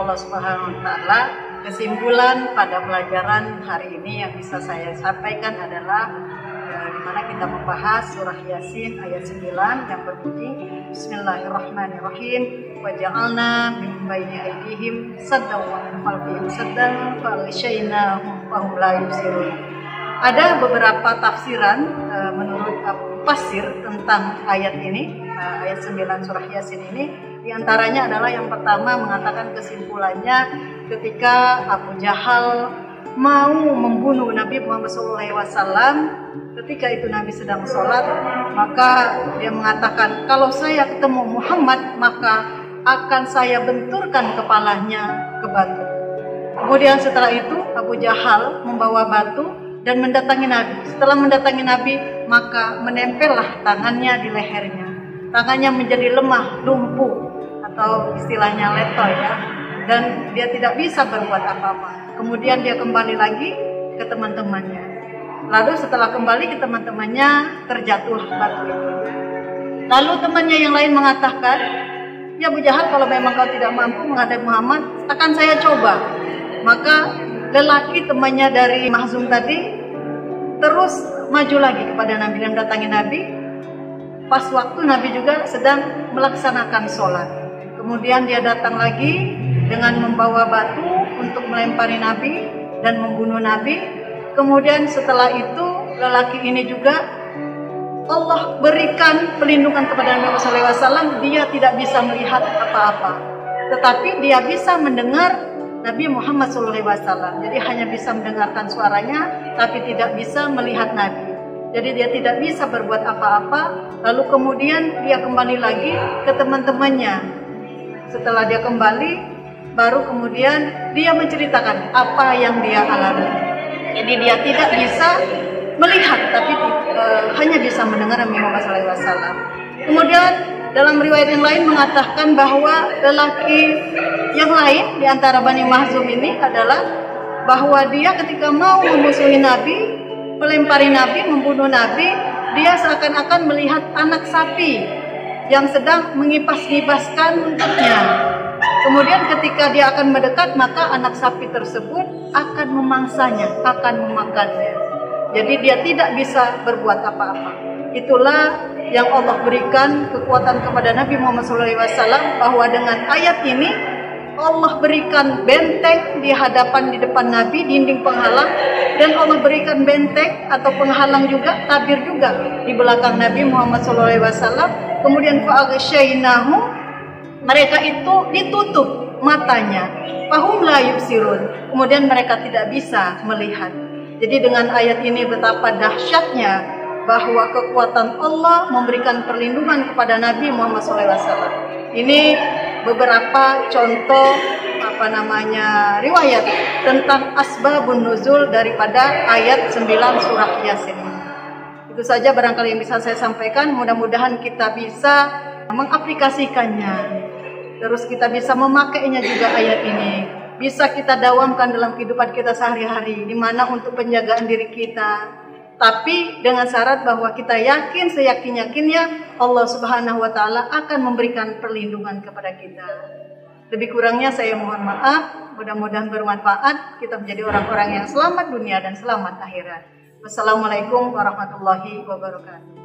Allah Subhanahu wa taala, kesimpulan pada pelajaran hari ini yang bisa saya sampaikan adalah di mana kita membahas surah Yasin ayat 9 yang berbunyi Bismillahirrahmanirrahim wa ja'alna min baini aydihim saddan wa min khalfihim saddan fa aghshaynahum fa hum la yubsirun. Ada beberapa tafsiran menurut Fasir tentang ayat ini, ayat 9 surah Yasin ini. Di antaranya adalah yang pertama mengatakan kesimpulannya ketika Abu Jahal mau membunuh Nabi Muhammad SAW. Ketika itu Nabi sedang sholat, maka dia mengatakan, kalau saya ketemu Muhammad maka akan saya benturkan kepalanya ke batu. Kemudian setelah itu Abu Jahal membawa batu dan mendatangi Nabi. Setelah mendatangi Nabi, maka menempellah tangannya di lehernya. Tangannya menjadi lemah, lumpuh, atau istilahnya letoy ya. Dan dia tidak bisa berbuat apa-apa. Kemudian dia kembali lagi ke teman-temannya. Lalu setelah kembali ke teman-temannya, terjatuh batu itu. Lalu temannya yang lain mengatakan, ya Abu Jahal, kalau memang kau tidak mampu menghadapi Muhammad, akan saya coba. Maka lelaki temannya dari Mahzum tadi terus maju lagi kepada Nabi dan datangi Nabi. Pas waktu Nabi juga sedang melaksanakan sholat. Kemudian dia datang lagi dengan membawa batu untuk melempari Nabi dan membunuh Nabi. Kemudian setelah itu lelaki ini juga Allah berikan perlindungan kepada Nabi SAW. Dia tidak bisa melihat apa-apa, tetapi dia bisa mendengar Nabi Muhammad SAW. Jadi hanya bisa mendengarkan suaranya, tapi tidak bisa melihat Nabi. Jadi dia tidak bisa berbuat apa-apa. Lalu kemudian dia kembali lagi ke teman-temannya. Setelah dia kembali, baru kemudian dia menceritakan apa yang dia alami. Jadi dia tidak bisa melihat, tapi hanya bisa mendengar Nabi Muhammad SAW. Kemudian dalam riwayat yang lain mengatakan bahwa lelaki yang lain di antara Bani Mahzum ini adalah bahwa dia ketika mau memusuhi Nabi, melempari Nabi, membunuh Nabi, dia seakan-akan melihat anak sapi yang sedang mengipas-ngipaskan buntutnya. Kemudian ketika dia akan mendekat, maka anak sapi tersebut akan memangsanya, akan memakannya. Jadi dia tidak bisa berbuat apa-apa. Itulah yang Allah berikan kekuatan kepada Nabi Muhammad SAW, bahwa dengan ayat ini Allah berikan benteng di hadapan, di depan Nabi, dinding penghalang, dan Allah berikan benteng atau penghalang juga, tabir juga di belakang Nabi Muhammad SAW. Kemudian fa'aghsyaynahum, mereka itu ditutup matanya, fahum la yubsirun, kemudian mereka tidak bisa melihat. Jadi dengan ayat ini betapa dahsyatnya bahwa kekuatan Allah memberikan perlindungan kepada Nabi Muhammad SAW. Ini beberapa contoh riwayat tentang asbabun nuzul daripada ayat 9 surah Yasin. Itu saja barangkali yang bisa saya sampaikan. Mudah-mudahan kita bisa mengaplikasikannya. Terus kita bisa memakainya juga ayat ini. Bisa kita dawamkan dalam kehidupan kita sehari-hari, di mana untuk penjagaan diri kita. Tapi dengan syarat bahwa kita yakin, seyakin-yakinnya Allah Subhanahu wa taala akan memberikan perlindungan kepada kita. Lebih kurangnya saya mohon maaf. Mudah-mudahan bermanfaat. Kita menjadi orang-orang yang selamat dunia dan selamat akhirat. Wassalamualaikum warahmatullahi wabarakatuh.